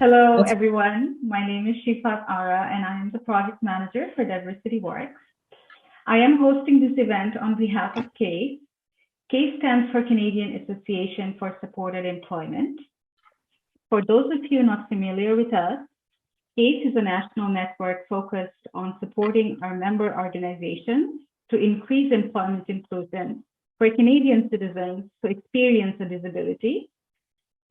Hello, everyone. My name is Shifat Ara, and I am the project manager for Diversity Works. I am hosting this event on behalf of CASE. CASE stands for Canadian Association for Supported Employment. For those of you not familiar with us, CASE is a national network focused on supporting our member organizations to increase employment inclusion for Canadian citizens who experience a disability.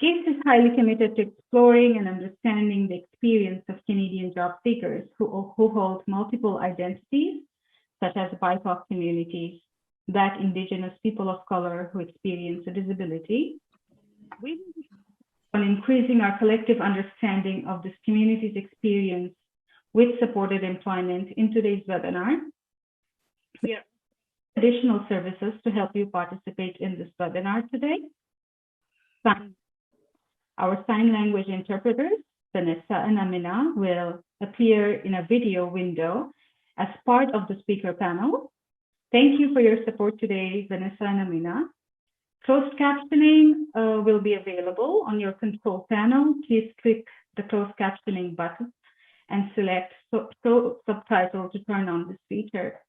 CASE is highly committed to exploring and understanding the experience of Canadian job seekers who hold multiple identities, such as BIPOC communities, Black, Indigenous, people of color who experience a disability. We on increasing our collective understanding of this community's experience with supported employment in today's webinar. We have additional services to help you participate in this webinar today. Our sign language interpreters, Vanessa and Amina, will appear in a video window as part of the speaker panel. Thank you for your support today, Vanessa and Amina. Closed captioning will be available on your control panel. Please click the closed captioning button and select subtitle to turn on this feature.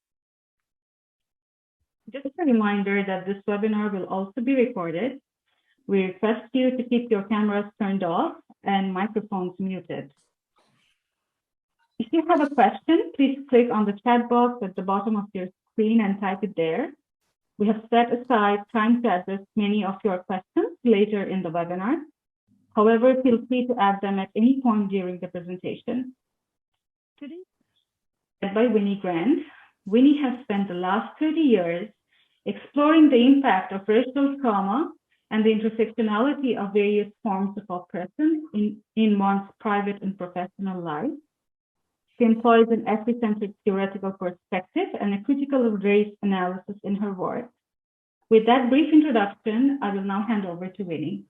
Just a reminder that this webinar will also be recorded. We request you to keep your cameras turned off and microphones muted. If you have a question, please click on the chat box at the bottom of your screen and type it there. We have set aside time to address many of your questions later in the webinar. However, feel free to add them at any point during the presentation. Today, led by Winnie Grant, Winnie has spent the last 30 years exploring the impact of racial trauma and the intersectionality of various forms of oppression in one's private and professional life. She employs an ethnocentric theoretical perspective and a critical race analysis in her work. With that brief introduction, I will now hand over to Winnie.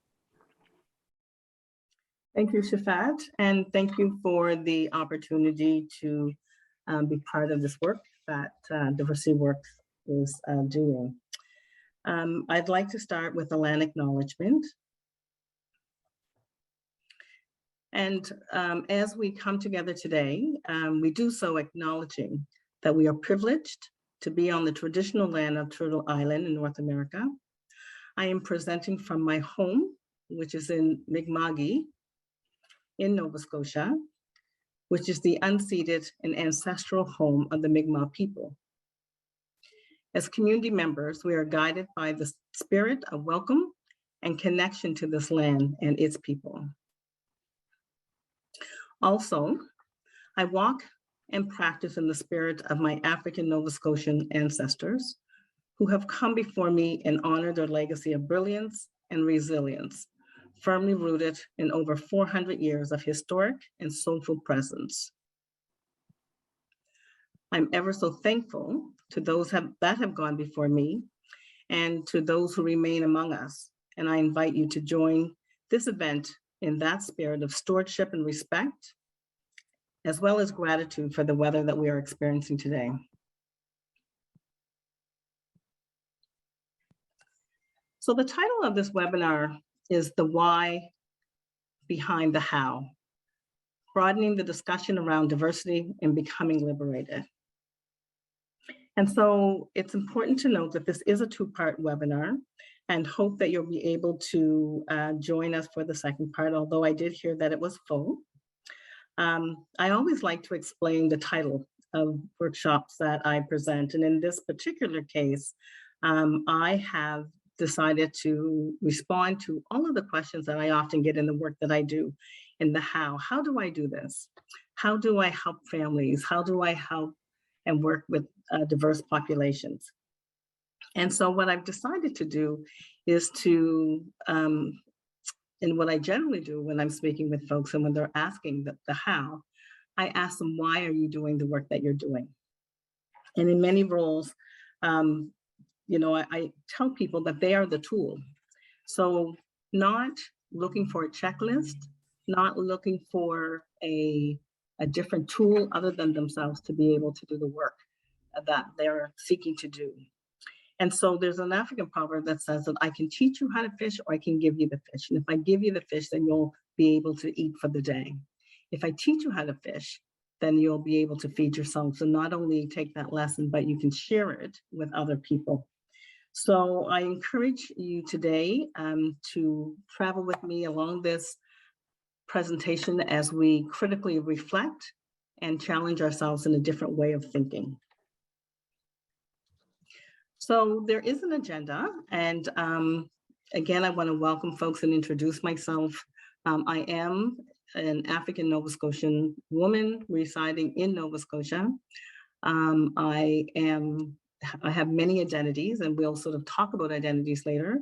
Thank you, Shafat, and thank you for the opportunity to be part of this work that Diversity Works is doing. I'd like to start with a land acknowledgement. And as we come together today, we do so acknowledging that we are privileged to be on the traditional land of Turtle Island in North America. I am presenting from my home, which is in Mi'kma'ki in Nova Scotia, which is the unceded and ancestral home of the Mi'kmaq people. As community members, we are guided by the spirit of welcome and connection to this land and its people. Also, I walk and practice in the spirit of my African Nova Scotian ancestors who have come before me and honored their legacy of brilliance and resilience, firmly rooted in over 400 years of historic and soulful presence. I'm ever so thankful to those that have gone before me and to those who remain among us. And I invite you to join this event in that spirit of stewardship and respect, as well as gratitude for the weather that we are experiencing today. So the title of this webinar is The Why Behind the How, broadening the discussion around diversity and becoming liberated. And so it's important to note that this is a two-part webinar and hope that you'll be able to join us for the second part, although I did hear that it was full. I always like to explain the title of workshops that I present. And in this particular case, I have decided to respond to all of the questions that I often get in the work that I do in the how. How do I do this? How do I help families? How do I help and work with diverse populations? And so what I've decided to do is to, and what I generally do when I'm speaking with folks and when they're asking the how, I ask them, why are you doing the work that you're doing? And in many roles, you know, I tell people that they are the tool. So not looking for a checklist, not looking for a different tool other than themselves to be able to do the work that they're seeking to do. And so there's an African proverb that says that I can teach you how to fish or I can give you the fish. And if I give you the fish, then you'll be able to eat for the day. If I teach you how to fish, then you'll be able to feed yourself. So not only take that lesson, but you can share it with other people. So I encourage you today to travel with me along this presentation as we critically reflect and challenge ourselves in a different way of thinking. So there is an agenda, and again, I want to welcome folks and introduce myself. I am an African Nova Scotian woman residing in Nova Scotia. I have many identities, and we'll sort of talk about identities later,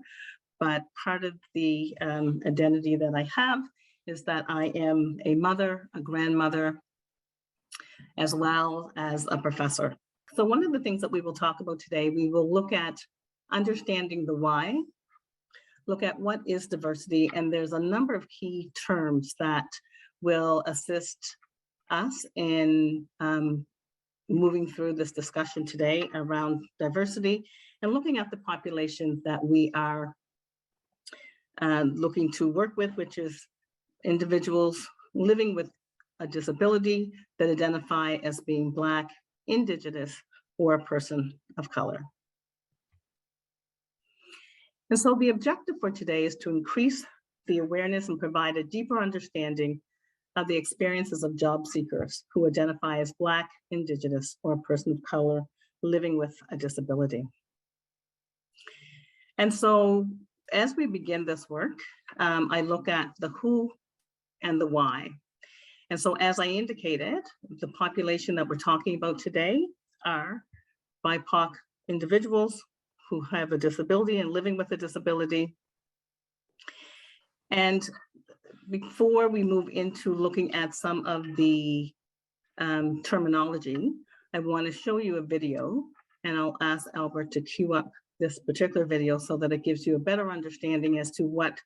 but part of the identity that I have is that I am a mother, a grandmother, as well as a professor. So one of the things that we will talk about today, we will look at understanding the why, look at what is diversity, and there's a number of key terms that will assist us in moving through this discussion today around diversity and looking at the population that we are looking to work with, which is individuals living with a disability that identify as being Black, Indigenous, or a person of color. And so the objective for today is to increase the awareness and provide a deeper understanding of the experiences of job seekers who identify as Black, Indigenous, or a person of color living with a disability. And so as we begin this work, I look at the who and the why. And so as I indicated, the population that we're talking about today are BIPOC individuals who have a disability and living with a disability. And before we move into looking at some of the terminology, I want to show you a video, and I'll ask Albert to cue up this particular video so that it gives you a better understanding as to what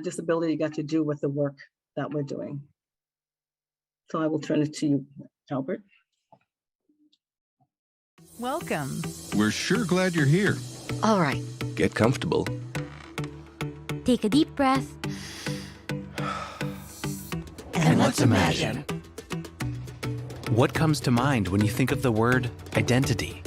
disability got to do with the work that we're doing. So I will turn it to you, Albert. Welcome. We're sure glad you're here. All right. Get comfortable. Take a deep breath. And let's imagine. What comes to mind when you think of the word identity?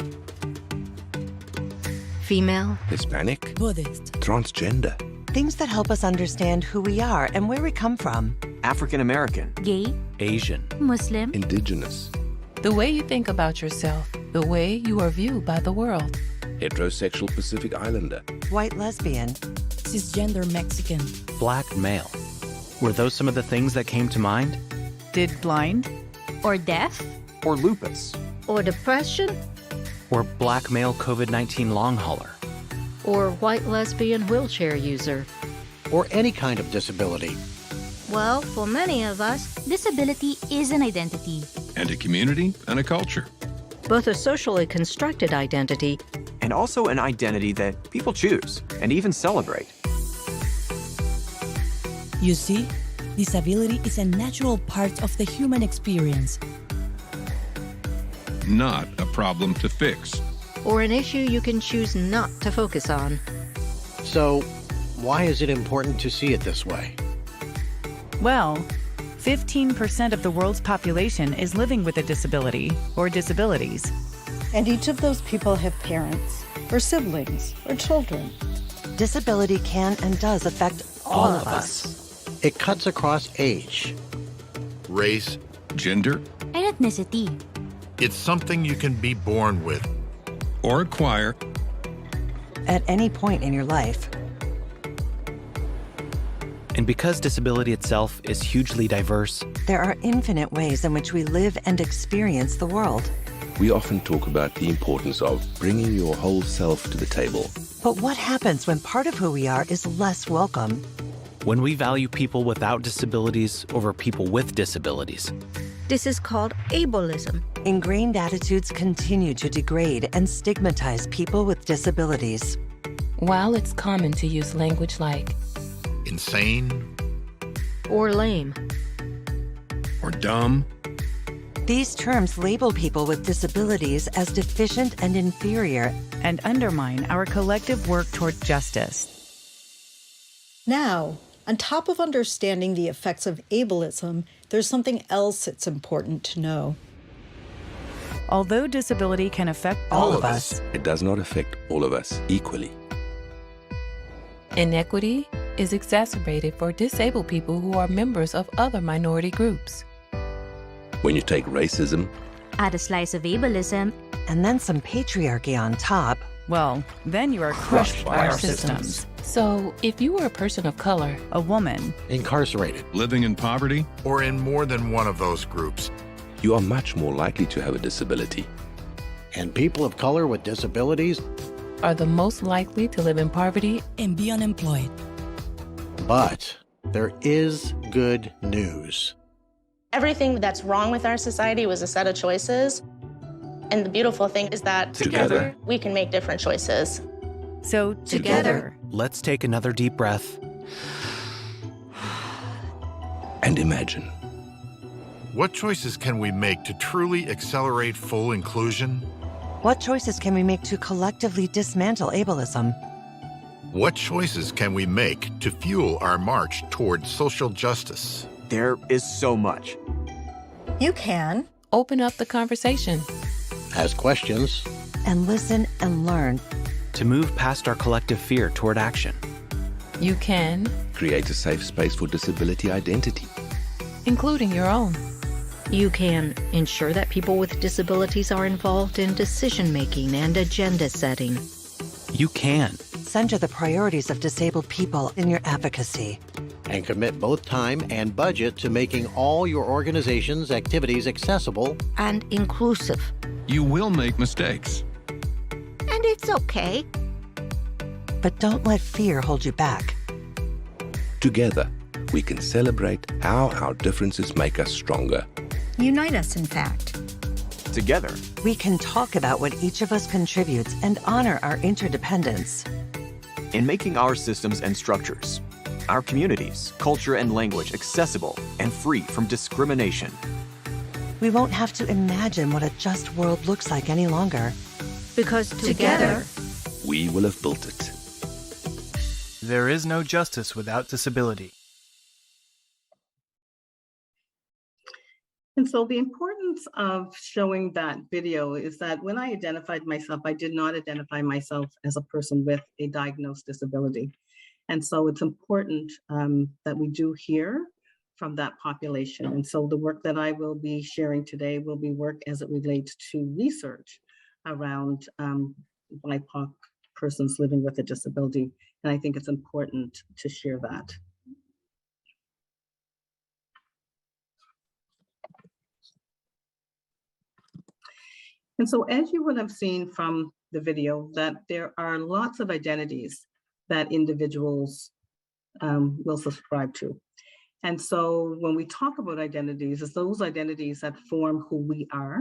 Female. Hispanic. Buddhist. Transgender. Things that help us understand who we are and where we come from. African American. Gay. Asian. Muslim. Indigenous. The way you think about yourself, the way you are viewed by the world. Heterosexual Pacific Islander. White lesbian. Cisgender Mexican. Black male. Were those some of the things that came to mind? Did blind? Or deaf. Or lupus? Or depression. Or black male COVID-19 long hauler? Or white lesbian wheelchair user. Or any kind of disability. Well, for many of us, disability is an identity. And a community and a culture. Both a socially constructed identity and also an identity that people choose and even celebrate. You see, disability is a natural part of the human experience. Not a problem to fix. or an issue you can choose not to focus on. So, why is it important to see it this way? Well, 15% of the world's population is living with a disability or disabilities. And each of those people have parents, or siblings, or children. Disability can and does affect all of us. It cuts across age, race, gender, and ethnicity. It's something you can be born with or acquire at any point in your life. And because disability itself is hugely diverse, there are infinite ways in which we live and experience the world. We often talk about the importance of bringing your whole self to the table. But what happens when part of who we are is less welcome? When we value people without disabilities over people with disabilities. This is called ableism. Ingrained attitudes continue to degrade and stigmatize people with disabilities. While it's common to use language like insane, or lame, or dumb, these terms label people with disabilities as deficient and inferior and undermine our collective work toward justice. Now, On top of understanding the effects of ableism, there's something else it's important to know. Although disability can affect all of us, it does not affect all of us equally. Inequity is exacerbated for disabled people who are members of other minority groups. When you take racism, add a slice of ableism, and then some patriarchy on top, well, then you are crushed by our systems. So, if you were a person of color, a woman, incarcerated, living in poverty, or in more than one of those groups, you are much more likely to have a disability. And people of color with disabilities are the most likely to live in poverty and be unemployed. But there is good news. Everything that's wrong with our society was a set of choices. And the beautiful thing is that together we can make different choices. So together, let's take another deep breath. And imagine. What choices can we make to truly accelerate full inclusion? What choices can we make to collectively dismantle ableism? What choices can we make to fuel our march toward social justice? There is so much. You can open up the conversation, ask questions, and listen and learn to move past our collective fear toward action. You can create a safe space for disability identity, including your own. You can ensure that people with disabilities are involved in decision-making and agenda setting. You can center the priorities of disabled people in your advocacy. And commit both time and budget to making all your organization's activities accessible and inclusive. You will make mistakes. And it's okay. But don't let fear hold you back. Together, we can celebrate how our differences make us stronger. Unite us, in fact. Together, we can talk about what each of us contributes and honor our interdependence. In making our systems and structures, our communities, culture, and language accessible and free from discrimination. We won't have to imagine what a just world looks like any longer. Because together, we will have built it. There is no justice without disability. And so the importance of showing that video is that when I identified myself, I did not identify myself as a person with a diagnosed disability. And so it's important that we do hear from that population. And so the work that I will be sharing today will be work as it relates to research around BIPOC persons living with a disability. And I think it's important to share that. And so as you would have seen from the video, that there are lots of identities that individuals will subscribe to. And so when we talk about identities, it's those identities that form who we are.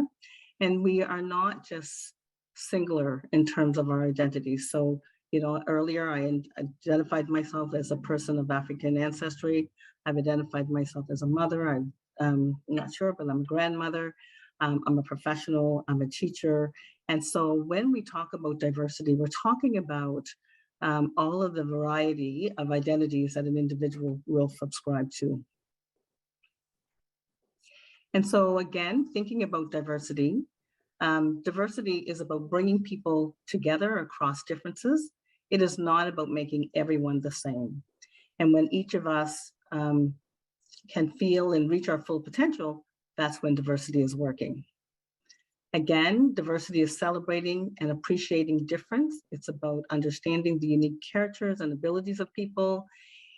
And we are not just singular in terms of our identities. So, you know, earlier I identified myself as a person of African ancestry. I've identified myself as a mother. I'm not sure, but I'm a grandmother. I'm a professional, I'm a teacher. And so when we talk about diversity, we're talking about all of the variety of identities that an individual will subscribe to. And so again, thinking about diversity, diversity is about bringing people together across differences. It is not about making everyone the same. And when each of us can feel and reach our full potential, that's when diversity is working. Again, diversity is celebrating and appreciating difference. It's about understanding the unique characters and abilities of people.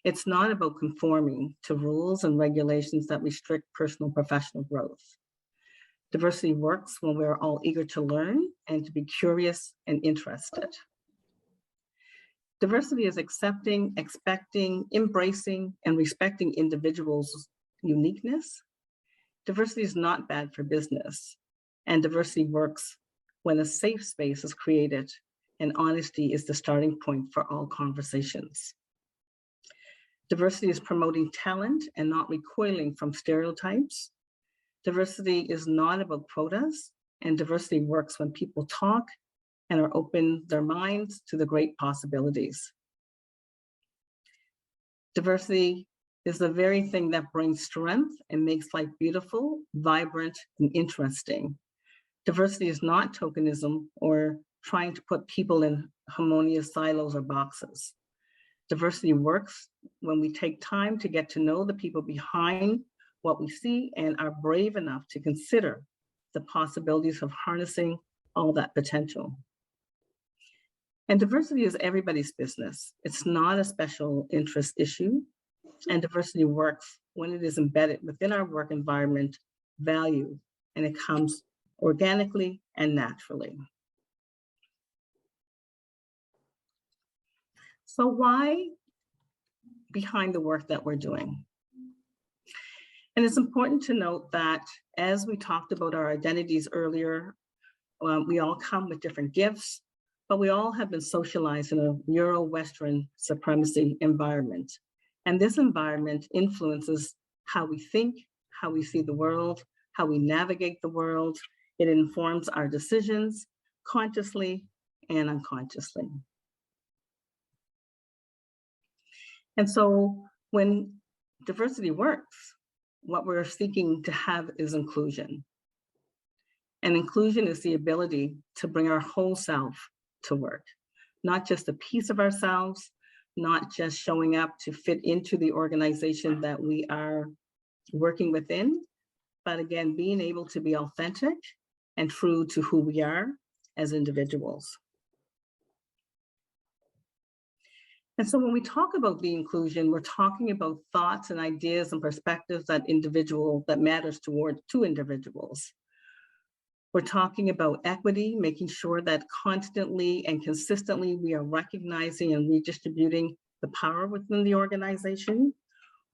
It's not about conforming to rules and regulations that restrict personal professional growth. Diversity works when we're all eager to learn and to be curious and interested. Diversity is accepting, expecting, embracing, and respecting individuals' uniqueness. Diversity is not bad for business, and diversity works when a safe space is created and honesty is the starting point for all conversations. Diversity is promoting talent and not recoiling from stereotypes. Diversity is not about quotas, and diversity works when people talk and are open their minds to the great possibilities. Diversity is the very thing that brings strength and makes life beautiful, vibrant, and interesting. Diversity is not tokenism or trying to put people in harmonious silos or boxes. Diversity works when we take time to get to know the people behind what we see and are brave enough to consider the possibilities of harnessing all that potential. And diversity is everybody's business. It's not a special interest issue. And diversity works when it is embedded within our work environment, value, and it comes organically and naturally. So why behind the work that we're doing? And it's important to note that as we talked about our identities earlier, we all come with different gifts, but we all have been socialized in a Euro-Western supremacy environment. And this environment influences how we think, how we see the world, how we navigate the world. It informs our decisions consciously and unconsciously. And so when diversity works, what we're seeking to have is inclusion. And inclusion is the ability to bring our whole self to work, not just a piece of ourselves, not just showing up to fit into the organization that we are working within, but again, being able to be authentic and true to who we are as individuals. And so when we talk about the inclusion, we're talking about thoughts and ideas and perspectives that matters to individuals. We're talking about equity, making sure that constantly and consistently we are recognizing and redistributing the power within the organization.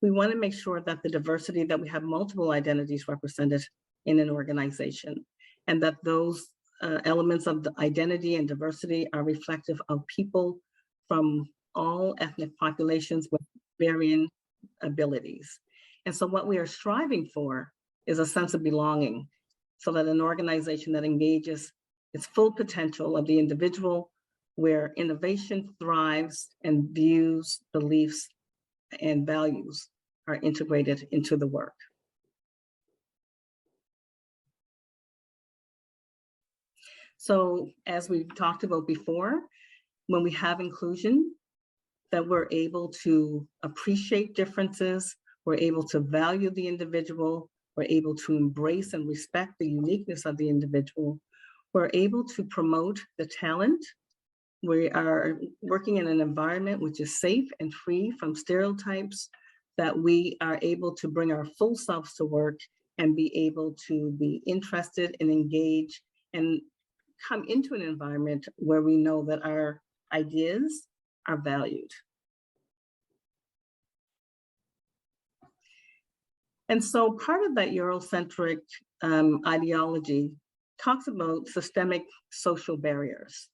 We want to make sure that the diversity, that we have multiple identities represented in an organization, and that those elements of the identity and diversity are reflective of people from all ethnic populations with varying abilities. And so what we are striving for is a sense of belonging, so that an organization that engages its full potential of the individual, where innovation thrives and views, beliefs, and values are integrated into the work. So as we've talked about before, when we have inclusion, that we're able to appreciate differences, we're able to value the individual, we're able to embrace and respect the uniqueness of the individual, we're able to promote the talent, we are working in an environment which is safe and free from stereotypes, that we are able to bring our full selves to work and be able to be interested and engage and come into an environment where we know that our ideas are valued. And so part of that Eurocentric ideology talks about systemic social barriers.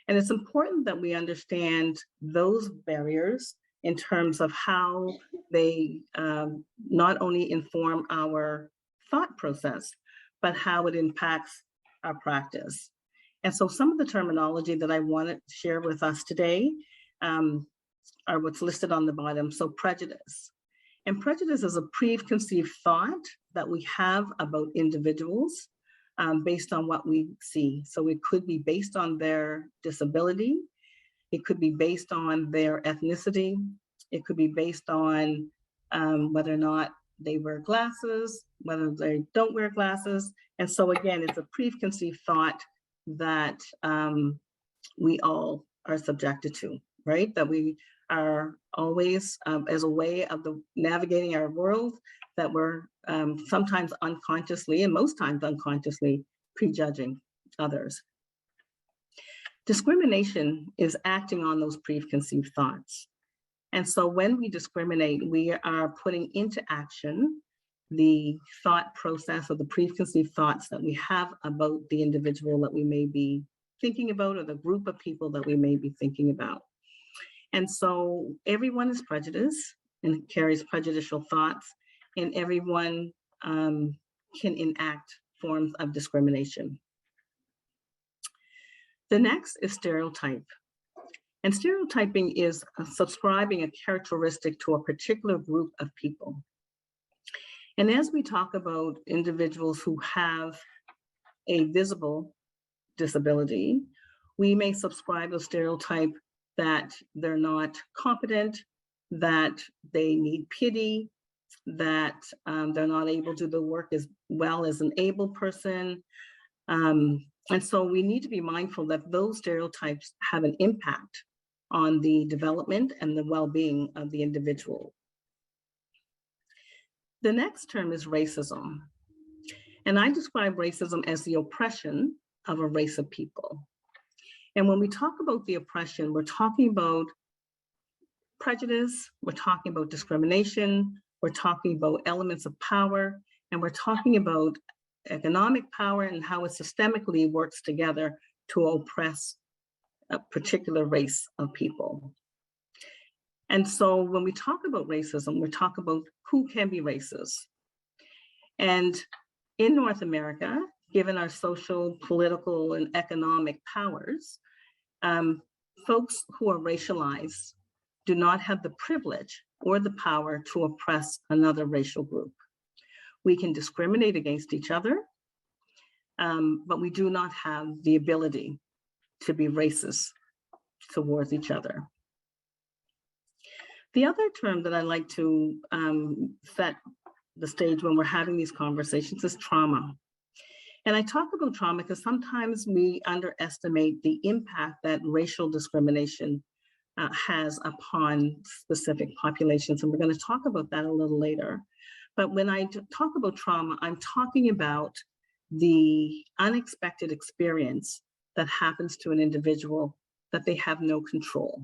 And it's important that we understand those barriers in terms of how they not only inform our thought process, but how it impacts our practice. And so some of the terminology that I want to share with us today are what's listed on the bottom. So prejudice. And prejudice is a preconceived thought that we have about individuals based on what we see. So it could be based on their disability. It could be based on their ethnicity. It could be based on whether or not they wear glasses, whether they don't wear glasses. And so again, it's a preconceived thought that we all are subjected to, right? That we are always, as a way of navigating our world, that we're sometimes unconsciously, and most times unconsciously, prejudging others. Discrimination is acting on those preconceived thoughts. And so when we discriminate, we are putting into action the thought process or the preconceived thoughts that we have about the individual that we may be thinking about, or the group of people that we may be thinking about. And so everyone is prejudiced and carries prejudicial thoughts, and everyone can enact forms of discrimination. The next is stereotype. And stereotyping is subscribing a characteristic to a particular group of people. And as we talk about individuals who have a visible disability, we may subscribe a stereotype that they're not competent, that they need pity, that they're not able to do the work as well as an able person. And so we need to be mindful that those stereotypes have an impact on the development and the well-being of the individual. The next term is racism. And I describe racism as the oppression of a race of people. And when we talk about the oppression, we're talking about prejudice, we're talking about discrimination, we're talking about elements of power, and we're talking about economic power and how it systemically works together to oppress a particular race of people. And so when we talk about racism, we talk about who can be racist. And in North America, given our social, political, and economic powers, folks who are racialized do not have the privilege or the power to oppress another racial group. We can discriminate against each other, but we do not have the ability to be racist towards each other. The other term that I like to set the stage when we're having these conversations is trauma. And I talk about trauma because sometimes we underestimate the impact that racial discrimination has upon specific populations. And we're going to talk about that a little later. But when I talk about trauma, I'm talking about the unexpected experience that happens to an individual that they have no control.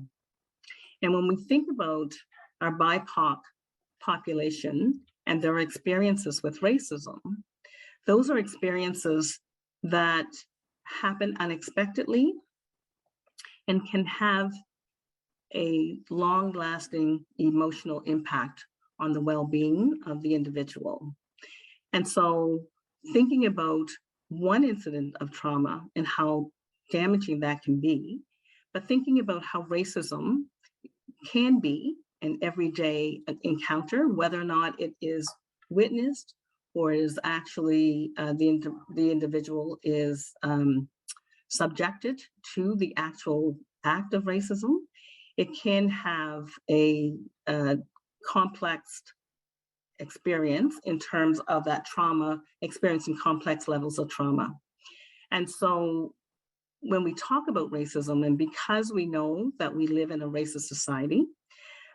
And when we think about our BIPOC population and their experiences with racism, those are experiences that happen unexpectedly and can have a long-lasting emotional impact on the well-being of the individual. And so thinking about one incident of trauma and how damaging that can be, but thinking about how racism can be an everyday encounter, whether or not it is witnessed or is actually the individual is subjected to the actual act of racism, it can have a complex experience in terms of that trauma, experiencing complex levels of trauma. And so when we talk about racism, and because we know that we live in a racist society,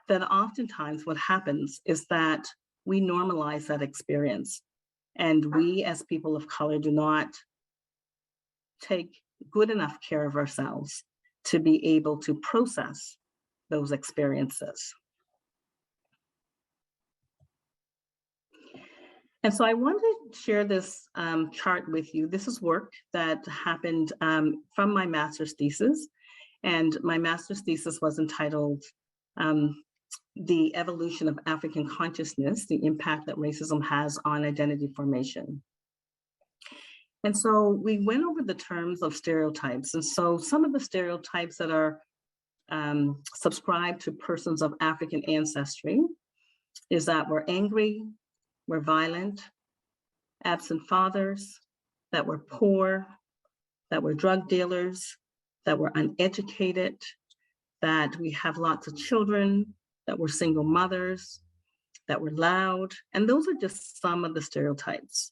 that oftentimes what happens is that we normalize that experience. And we as people of color do not take good enough care of ourselves to be able to process those experiences. And so I wanted to share this chart with you. This is work that happened from my master's thesis. And my master's thesis was entitled The Evolution of African Consciousness, the Impact that Racism Has on Identity Formation. And so we went over the terms of stereotypes. And so some of the stereotypes that are subscribed to persons of African ancestry is that we're angry, we're violent, absent fathers, that we're poor, that we're drug dealers, that we're uneducated, that we have lots of children, that we're single mothers, that we're loud. And those are just some of the stereotypes.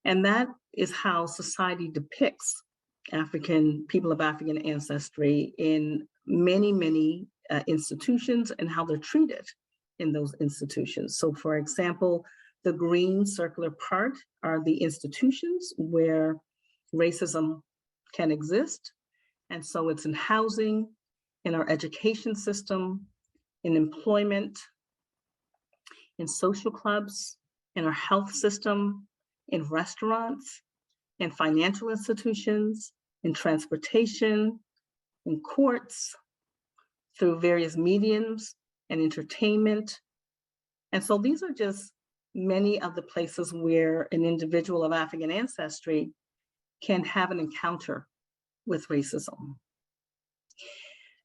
And that is how society depicts people of African ancestry in many, many institutions and how they're treated in those institutions. So for example, the green circular part are the institutions where racism can exist. And so it's in housing, in our education system, in employment, in social clubs, in our health system, in restaurants, in financial institutions, in transportation, in courts, through various mediums and entertainment. And so these are just many of the places where an individual of African ancestry can have an encounter with racism.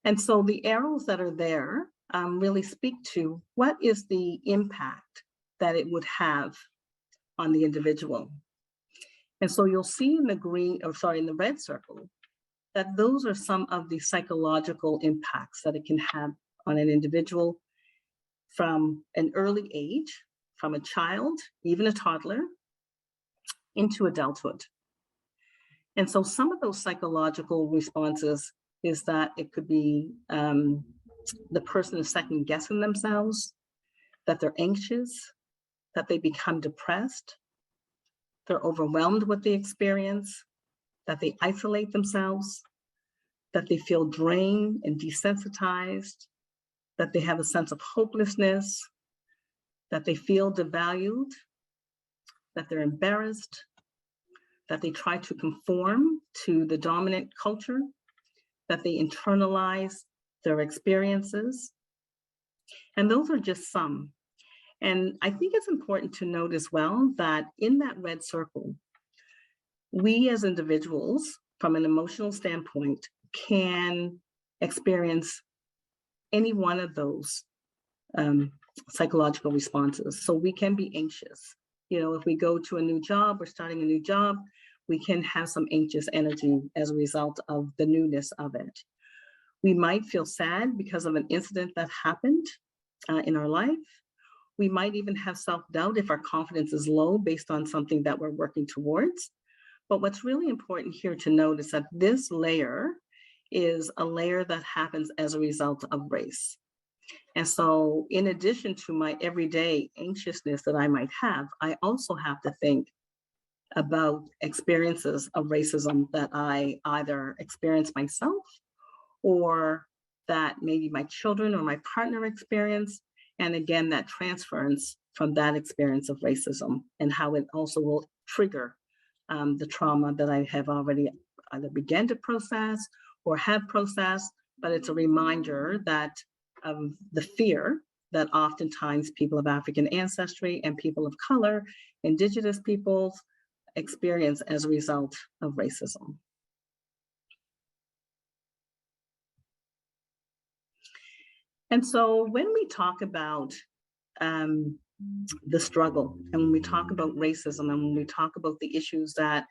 And so the arrows that are there really speak to what is the impact that it would have on the individual. And so you'll see in the red circle, that those are some of the psychological impacts that it can have on an individual from an early age, from a child, even a toddler, into adulthood. And so some of those psychological responses is that it could be the person is second guessing themselves, that they're anxious, that they become depressed, they're overwhelmed with the experience, that they isolate themselves, that they feel drained and desensitized, that they have a sense of hopelessness, that they feel devalued, that they're embarrassed, that they try to conform to the dominant culture, that they internalize their experiences. And those are just some. And I think it's important to note as well that in that red circle, we as individuals, from an emotional standpoint, can experience any one of those psychological responses. So we can be anxious. You know, if we go to a new job, we're starting a new job, we can have some anxious energy as a result of the newness of it. We might feel sad because of an incident that happened in our life. We might even have self-doubt if our confidence is low based on something that we're working towards. But what's really important here to note is that this layer is a layer that happens as a result of race. And so in addition to my everyday anxiousness that I might have, I also have to think about experiences of racism that I either experience myself or that maybe my children or my partner experience. And again, that transference from that experience of racism and how it also will trigger the trauma that I have already either began to process or have processed, but it's a reminder that the fear that oftentimes people of African ancestry and people of color, indigenous peoples, experience as a result of racism. And so when we talk about the struggle, and when we talk about racism, and when we talk about the issues that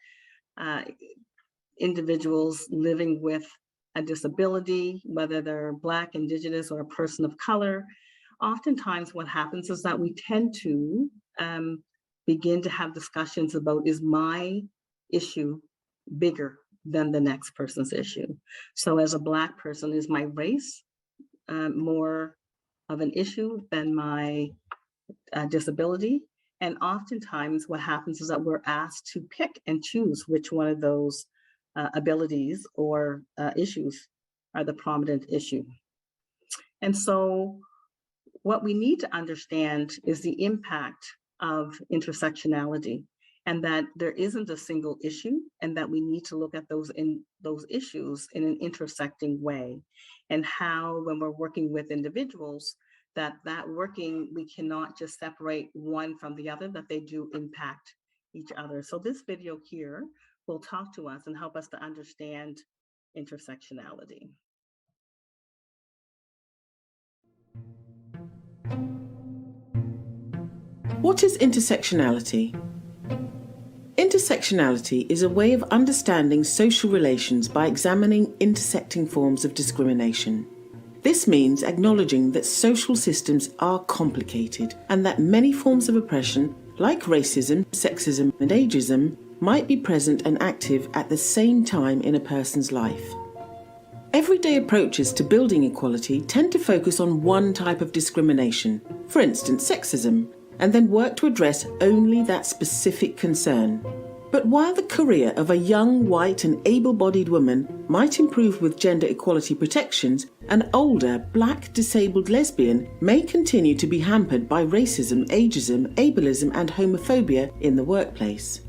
individuals living with a disability, whether they're Black, Indigenous, or a person of color, oftentimes what happens is that we tend to begin to have discussions about, is my issue bigger than the next person's issue? So as a Black person, is my race more of an issue than my disability? And oftentimes what happens is that we're asked to pick and choose which one of those abilities or issues are the prominent issue. And so what we need to understand is the impact of intersectionality, and that there isn't a single issue, and that we need to look at those issues in an intersecting way, and how when we're working with individuals, that working, we cannot just separate one from the other, that they do impact each other. So this video here will talk to us and help us to understand intersectionality. What is intersectionality? Intersectionality is a way of understanding social relations by examining intersecting forms of discrimination. This means acknowledging that social systems are complicated and that many forms of oppression, like racism, sexism, and ageism, might be present and active at the same time in a person's life. Everyday approaches to building equality tend to focus on one type of discrimination, for instance, sexism, and then work to address only that specific concern. But while the career of a young, white and able-bodied woman might improve with gender equality protections, an older, Black, disabled lesbian may continue to be hampered by racism, ageism, ableism and homophobia in the workplace.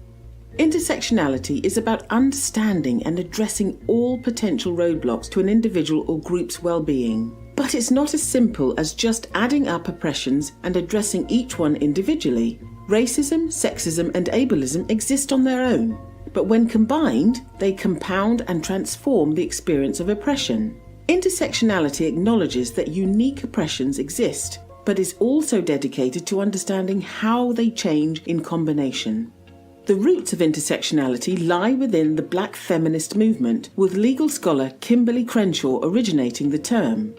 Intersectionality is about understanding and addressing all potential roadblocks to an individual or group's well-being. But it's not as simple as just adding up oppressions and addressing each one individually. Racism, sexism, and ableism exist on their own, but when combined, they compound and transform the experience of oppression. Intersectionality acknowledges that unique oppressions exist, but is also dedicated to understanding how they change in combination. The roots of intersectionality lie within the Black feminist movement, with legal scholar Kimberly Crenshaw originating the term.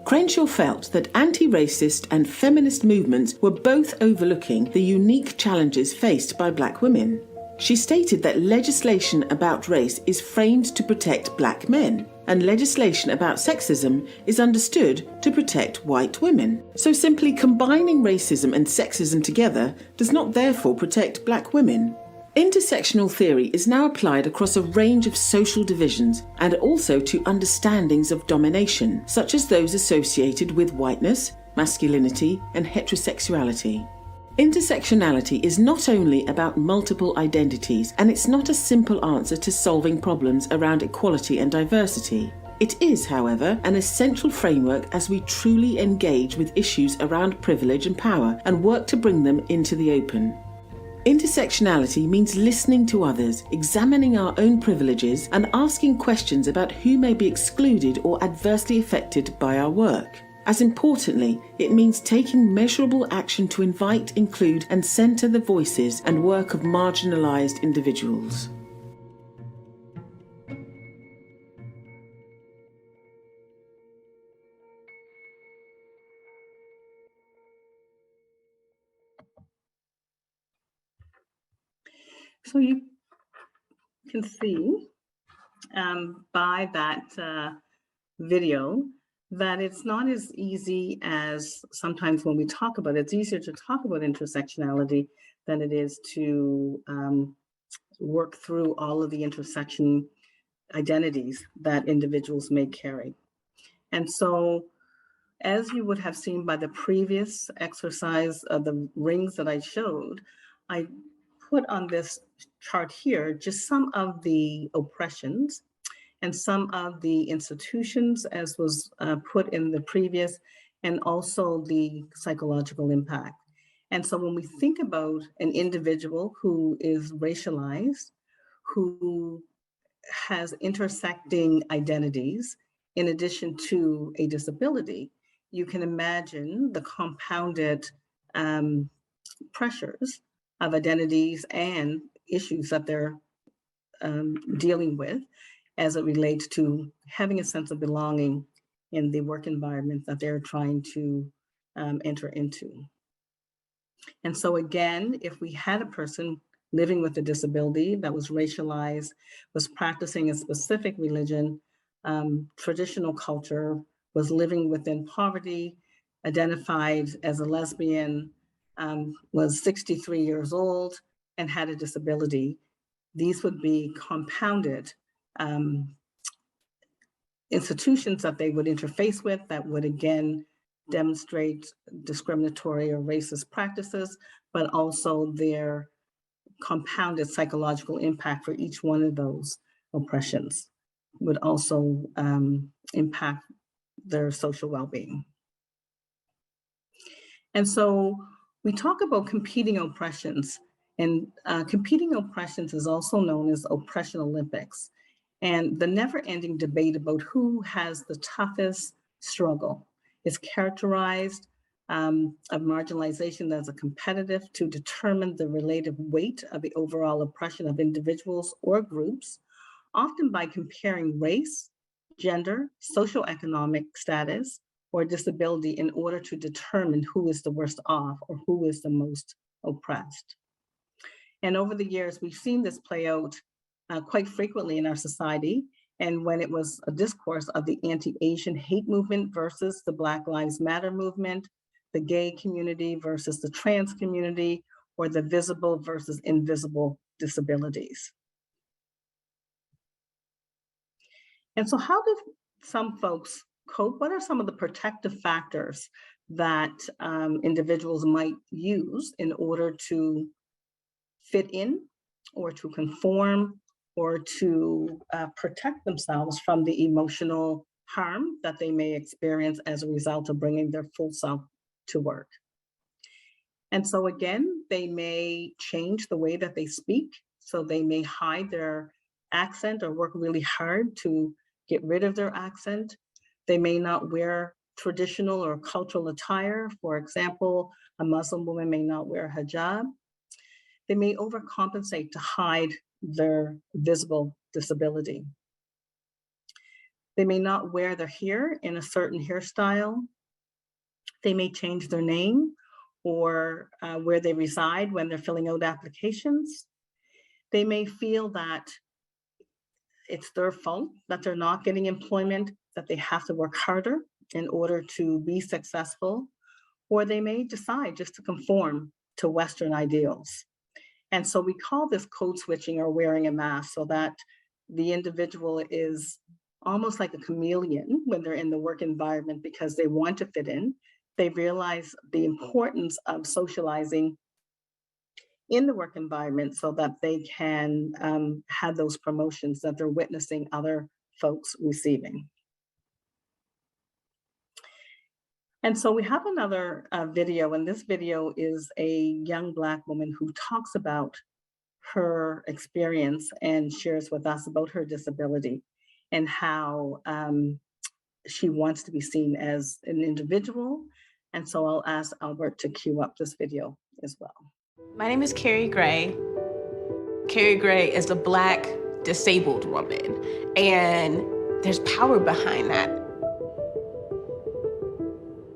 Crenshaw felt that anti-racist and feminist movements were both overlooking the unique challenges faced by Black women. She stated that legislation about race is framed to protect Black men, and legislation about sexism is understood to protect white women. So simply combining racism and sexism together does not therefore protect Black women. Intersectional theory is now applied across a range of social divisions and also to understandings of domination, such as those associated with whiteness, masculinity, and heterosexuality. Intersectionality is not only about multiple identities, and it's not a simple answer to solving problems around equality and diversity. It is, however, an essential framework as we truly engage with issues around privilege and power and work to bring them into the open. Intersectionality means listening to others, examining our own privileges, and asking questions about who may be excluded or adversely affected by our work. As importantly, it means taking measurable action to invite, include, and centre the voices and work of marginalised individuals. So you can see by that video that it's not as easy as sometimes when we talk about it. It's easier to talk about intersectionality than it is to work through all of the intersection identities that individuals may carry. And so, as you would have seen by the previous exercise of the rings that I showed, I put on this chart here just some of the oppressions and some of the institutions, as was put in the previous, and also the psychological impact. And so when we think about an individual who is racialized, who has intersecting identities, in addition to a disability, you can imagine the compounded pressures of identities and issues that they're dealing with as it relates to having a sense of belonging in the work environment that they're trying to enter into. And so again, if we had a person living with a disability that was racialized, was practicing a specific religion, traditional culture, was living within poverty, identified as a lesbian, was 63 years old, and had a disability, these would be compounded institutions that they would interface with that would again demonstrate discriminatory or racist practices, but also their compounded psychological impact for each one of those oppressions would also impact their social well-being. And so we talk about competing oppressions, and competing oppressions is also known as oppression Olympics, and the never-ending debate about who has the toughest struggle is characterized of marginalization as a competitive to determine the relative weight of the overall oppression of individuals or groups, often by comparing race, gender, socioeconomic status, or disability in order to determine who is the worst off or who is the most oppressed. And over the years, we've seen this play out quite frequently in our society. And when it was a discourse of the anti-Asian hate movement versus the Black Lives Matter movement, the gay community versus the trans community, or the visible versus invisible disabilities. And so how do some folks cope? What are some of the protective factors that individuals might use in order to fit in or to conform or to protect themselves from the emotional harm that they may experience as a result of bringing their full self to work? And so again, they may change the way that they speak. So they may hide their accent or work really hard to get rid of their accent. They may not wear traditional or cultural attire. For example, a Muslim woman may not wear a hijab. They may overcompensate to hide their visible disability. They may not wear their hair in a certain hairstyle. They may change their name or where they reside when they're filling out applications. They may feel that it's their fault that they're not getting employment, that they have to work harder in order to be successful, or they may decide just to conform to Western ideals. And so we call this code switching or wearing a mask, so that the individual is almost like a chameleon when they're in the work environment because they want to fit in. They realize the importance of socializing in the work environment so that they can have those promotions that they're witnessing other folks receiving. And so we have another video, and this video is a young Black woman who talks about her experience and shares with us about her disability and how she wants to be seen as an individual. And so I'll ask Albert to cue up this video as well. My name is Carrie Gray. Carrie Gray is a Black disabled woman, and there's power behind that.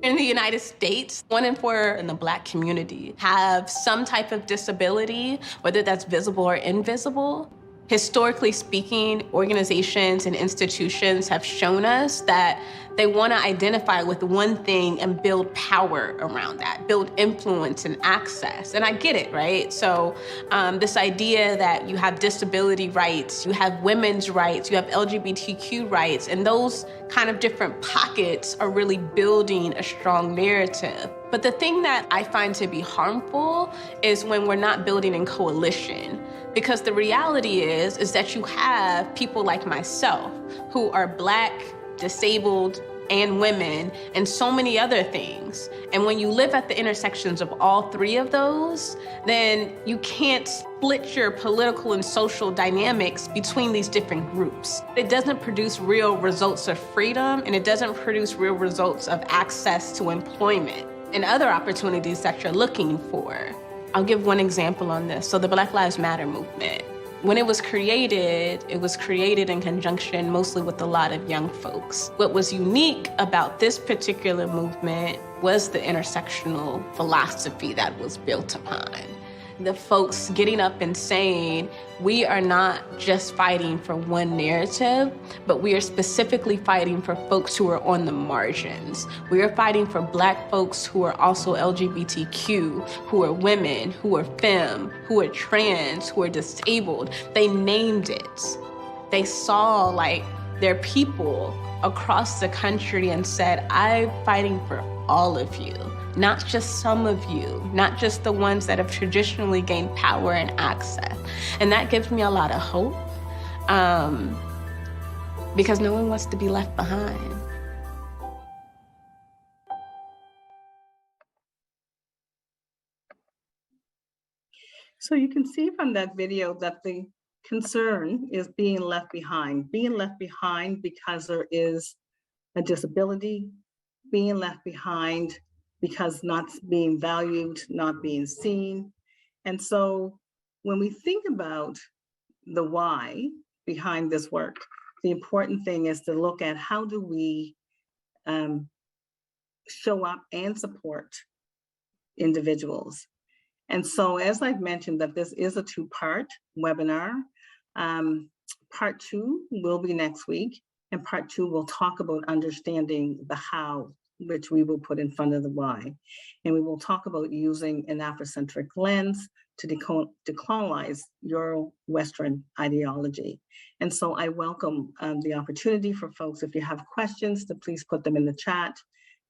In the United States, 1 in 4 in the Black community have some type of disability, whether that's visible or invisible. Historically speaking, organizations and institutions have shown us that they want to identify with one thing and build power around that, build influence and access. And I get it, right? So this idea that you have disability rights, you have women's rights, you have LGBTQ rights, and those kind of different pockets are really building a strong narrative. But the thing that I find to be harmful is when we're not building in coalition. Because the reality is that you have people like myself who are Black, disabled, and women, and so many other things. And when you live at the intersections of all 3 of those, then you can't split your political and social dynamics between these different groups. It doesn't produce real results of freedom, and it doesn't produce real results of access to employment and other opportunities that you're looking for. I'll give one example on this. So the Black Lives Matter movement. When it was created in conjunction mostly with a lot of young folks. What was unique about this particular movement was the intersectional philosophy that was built upon. The folks getting up and saying, we are not just fighting for one narrative, but we are specifically fighting for folks who are on the margins. We are fighting for Black folks who are also LGBTQ, who are women, who are femme, who are trans, who are disabled. They named it. They saw like their people across the country and said, I'm fighting for all of you. Not just some of you, not just the ones that have traditionally gained power and access. And that gives me a lot of hope because no one wants to be left behind. So you can see from that video that the concern is being left behind because there is a disability, being left behind because not being valued, not being seen. And so when we think about the why behind this work, the important thing is to look at how do we show up and support individuals. And so as I've mentioned that this is a 2-part webinar, part 2 will be next week, and part 2 will talk about understanding the how, which we will put in front of the why. And we will talk about using an Afrocentric lens to decolonize Euro-Western ideology. And so I welcome the opportunity for folks, if you have questions, to please put them in the chat,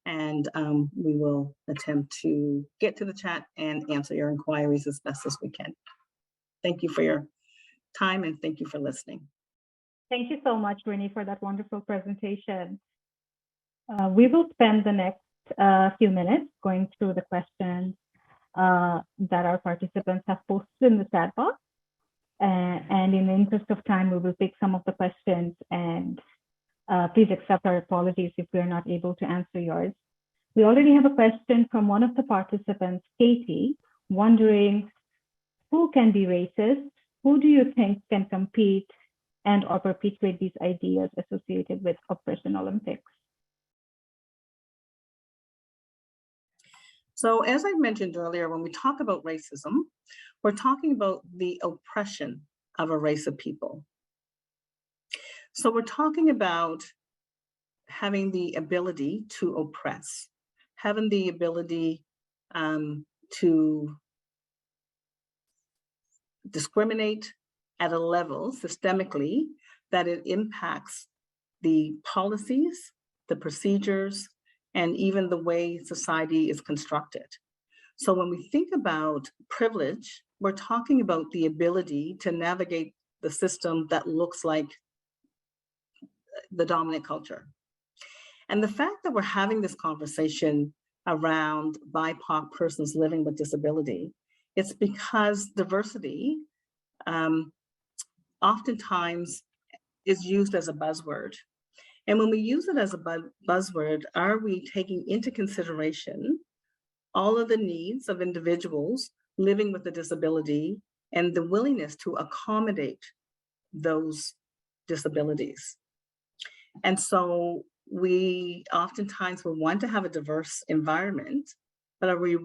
and we will attempt to get to the chat and answer your inquiries as best as we can. Thank you for your time, and thank you for listening. Thank you so much, Winnie, for that wonderful presentation. We will spend the next few minutes going through the questions that our participants have posted in the chat box. And in the interest of time, we will take some of the questions and Please accept our apologies if we're not able to answer yours. We already have a question from one of the participants, Katie, wondering who can be racist? Who do you think can compete and or perpetuate these ideas associated with Oppression Olympics? So as I mentioned earlier, when we talk about racism, we're talking about the oppression of a race of people. So we're talking about having the ability to oppress, having the ability to discriminate at a level systemically that it impacts the policies, the procedures, and even the way society is constructed. So when we think about privilege, we're talking about the ability to navigate the system that looks like the dominant culture. And the fact that we're having this conversation around BIPOC persons living with disability, it's because diversity oftentimes is used as a buzzword. And when we use it as a buzzword, are we taking into consideration all of the needs of individuals living with a disability and the willingness to accommodate those disabilities? And so we oftentimes will want to have a diverse environment, but are we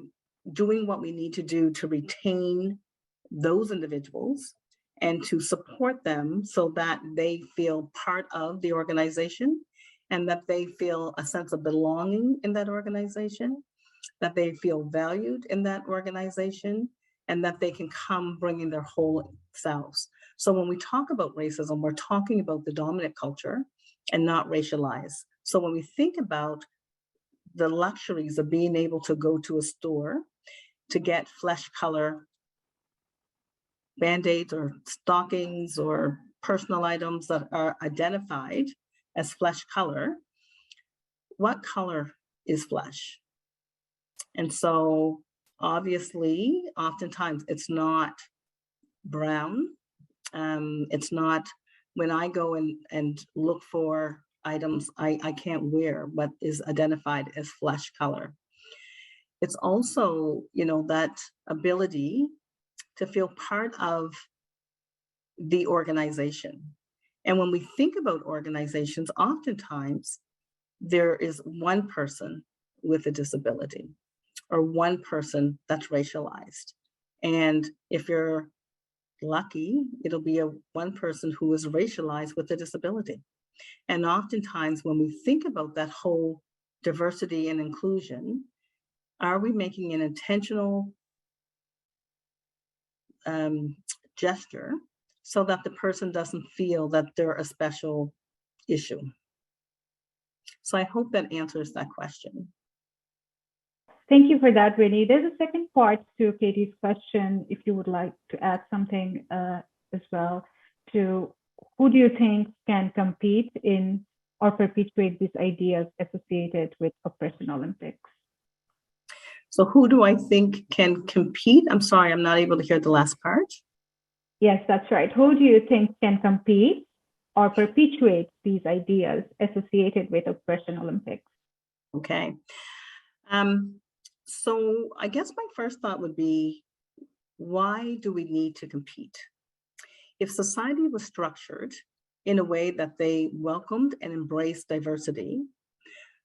doing what we need to do to retain those individuals and to support them so that they feel part of the organization and that they feel a sense of belonging in that organization, that they feel valued in that organization, and that they can come bringing their whole selves. So when we talk about racism, we're talking about the dominant culture and not racialized. So when we think about the luxuries of being able to go to a store to get flesh color Band-Aids or stockings or personal items that are identified as flesh color, what color is flesh? And so obviously, oftentimes it's not brown. It's not, when I go and look for items I can't wear what is identified as flesh color. It's also, that ability to feel part of the organization. And when we think about organizations, oftentimes there is one person with a disability or one person that's racialized. And if you're lucky, it'll be one person who is racialized with a disability. And oftentimes when we think about that whole diversity and inclusion, are we making an intentional gesture so that the person doesn't feel that they're a special issue? So I hope that answers that question. Thank you for that, Winnie. There's a second part to Katie's question, if you would like to add something as well, to who do you think can compete in or perpetuate these ideas associated with Oppression Olympics? So who do I think can compete? I'm sorry, I'm not able to hear the last part. Yes, that's right. Who do you think can compete or perpetuate these ideas associated with Oppression Olympics? Okay. So I guess my first thought would be, why do we need to compete? If society was structured in a way that they welcomed and embraced diversity,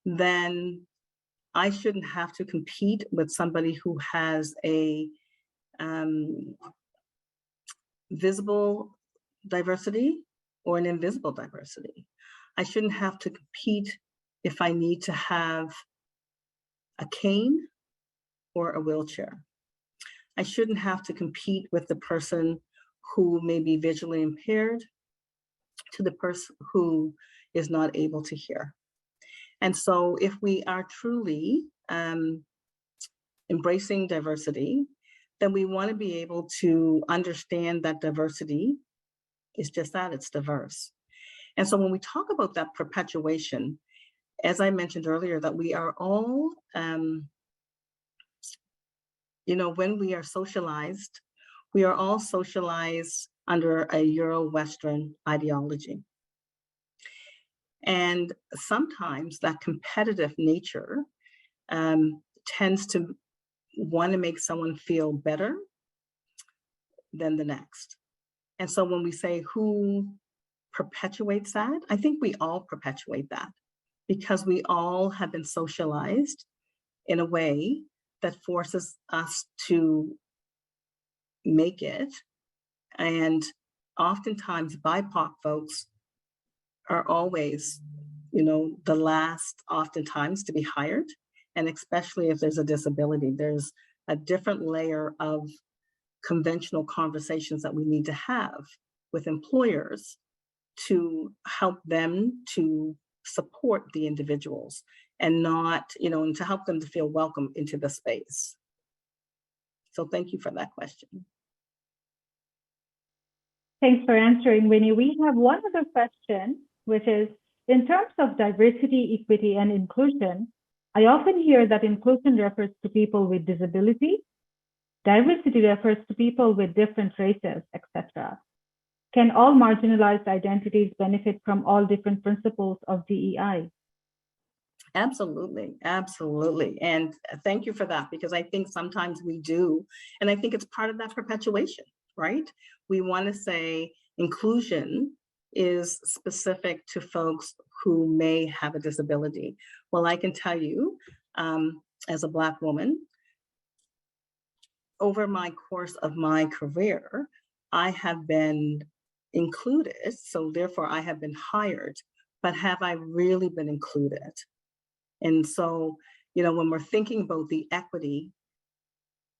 then I shouldn't have to compete with somebody who has a visible diversity or an invisible diversity. I shouldn't have to compete if I need to have a cane or a wheelchair. I shouldn't have to compete with the person who may be visually impaired to the person who is not able to hear. And so if we are truly embracing diversity, then we want to be able to understand that diversity is just that, it's diverse. And so when we talk about that perpetuation, as I mentioned earlier, that we are all, when we are socialized, we are all socialized under a Euro-Western ideology. And sometimes that competitive nature tends to want to make someone feel better than the next. And so when we say who perpetuates that, I think we all perpetuate that because we all have been socialized in a way that forces us to make it. And oftentimes BIPOC folks are always, the last oftentimes to be hired. And especially if there's a disability, there's a different layer of conventional conversations that we need to have with employers to help them to support the individuals and not, and to help them to feel welcome into the space. So thank you for that question. Thanks for answering, Winnie. We have one other question, which is, in terms of diversity, equity, and inclusion, I often hear that inclusion refers to people with disability, diversity refers to people with different races, etc. Can all marginalized identities benefit from all different principles of DEI? Absolutely, absolutely. And thank you for that, because I think sometimes we do, and I think it's part of that perpetuation, right? We want to say inclusion is specific to folks who may have a disability. Well, I can tell you, as a Black woman, over my course of my career, I have been included, so therefore I have been hired, but have I really been included? And so, when we're thinking about the equity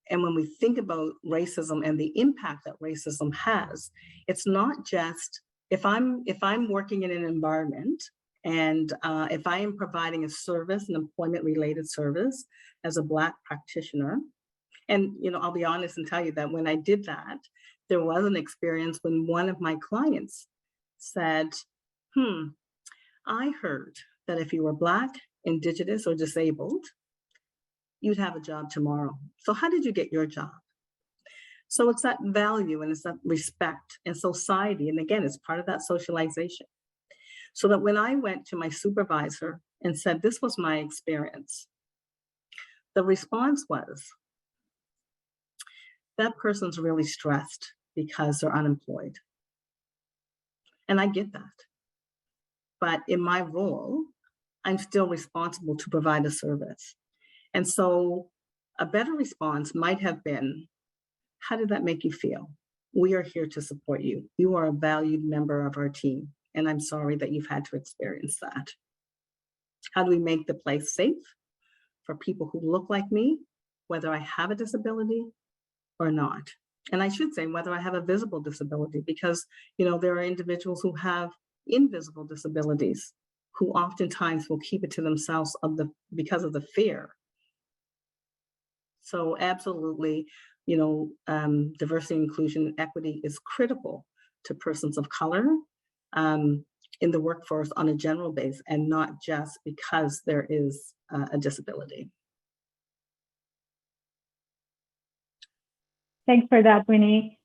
and when we think about racism and the impact that racism has, it's not just, if I'm working in an environment and if I am providing a service, an employment-related service as a Black practitioner, and I'll be honest and tell you that when I did that, there was an experience when one of my clients said, I heard that if you were Black, Indigenous, or disabled, you'd have a job tomorrow. So how did you get your job? So it's that value and it's that respect and society. And again, it's part of that socialization. So that when I went to my supervisor and said, this was my experience, the response was, that person's really stressed because they're unemployed. And I get that. But in my role, I'm still responsible to provide a service. And so a better response might have been, how did that make you feel? We are here to support you. You are a valued member of our team. And I'm sorry that you've had to experience that. How do we make the place safe for people who look like me, whether I have a disability or not? And I should say whether I have a visible disability, because there are individuals who have invisible disabilities who oftentimes will keep it to themselves because of the fear. So absolutely, diversity, inclusion, and equity is critical to persons of color in the workforce on a general basis, and not just because there is a disability. Thanks for that, Winnie.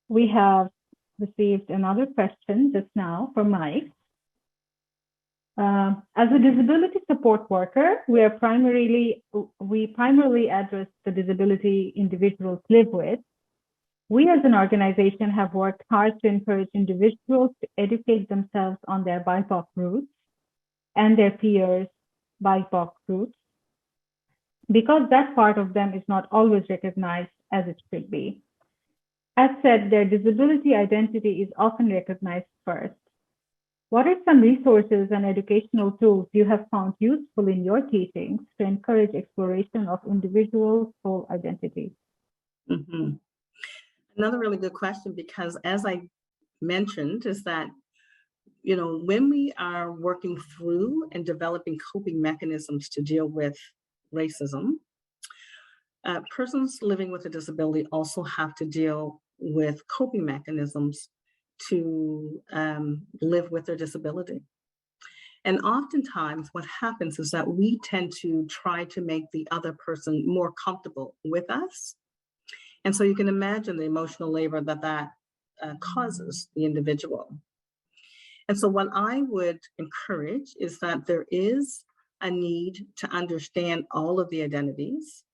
We have received another question just now from Mike. As a disability support worker, we primarily address the disability individuals live with. We as an organization have worked hard to encourage individuals to educate themselves on their BIPOC roots and their peers' BIPOC roots, because that part of them is not always recognized as it should be. As said, their disability identity is often recognized first. What are some resources and educational tools you have found useful in your teachings to encourage exploration of individuals' full identity? Mm-hmm. Another really good question, because as I mentioned, is that, when we are working through and developing coping mechanisms to deal with racism, persons living with a disability also have to deal with coping mechanisms to live with their disability. And oftentimes what happens is that we tend to try to make the other person more comfortable with us. And so you can imagine the emotional labor that causes the individual. And so what I would encourage is that there is a need to understand all of the identities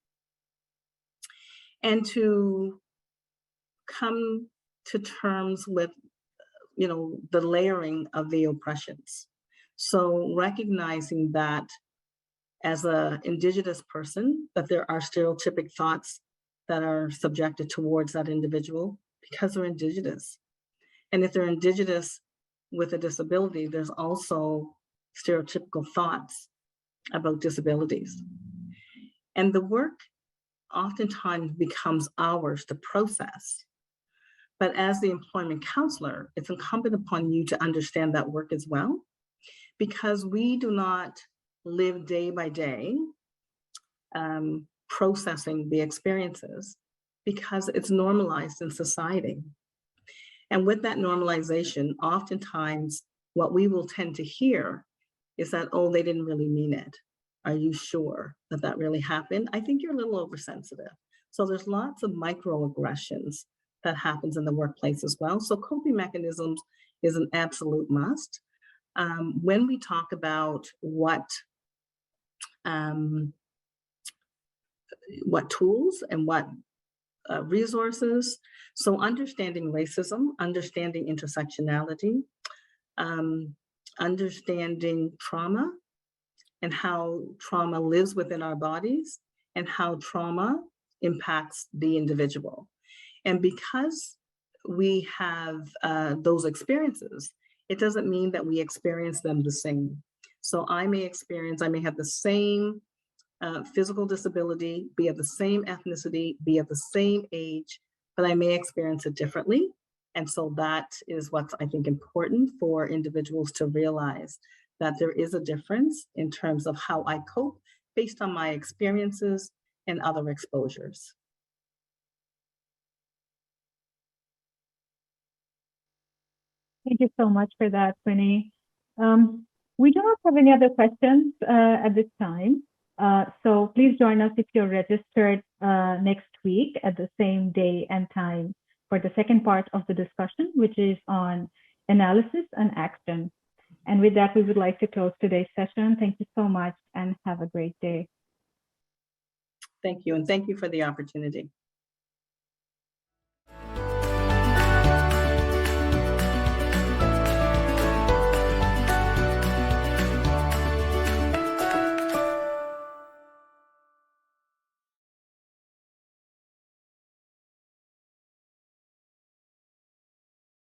and to come to terms with, the layering of the oppressions. So recognizing that as an Indigenous person, that there are stereotypic thoughts that are subjected towards that individual because they're Indigenous. And if they're Indigenous with a disability, there's also stereotypical thoughts about disabilities. And the work oftentimes becomes ours to process. But as the employment counselor, it's incumbent upon you to understand that work as well, because we do not live day by day processing the experiences because it's normalized in society. And with that normalization, oftentimes what we will tend to hear is that, oh, they didn't really mean it. Are you sure that that really happened? I think you're a little oversensitive. So there's lots of microaggressions that happens in the workplace as well. So coping mechanisms is an absolute must. When we talk about what tools and what resources, so understanding racism, understanding intersectionality, understanding trauma and how trauma lives within our bodies and how trauma impacts the individual. And because we have those experiences, it doesn't mean that we experience them the same. So I may have the same physical disability, be of the same ethnicity, be of the same age, but I may experience it differently. And so that is what's, I think, important for individuals to realize, that there is a difference in terms of how I cope based on my experiences and other exposures. Thank you so much for that, Winnie. We do not have any other questions at this time. So please join us if you're registered next week at the same day and time for the second part of the discussion, which is on analysis and action. And with that, we would like to close today's session. Thank you so much and have a great day. Thank you, and thank you for the opportunity.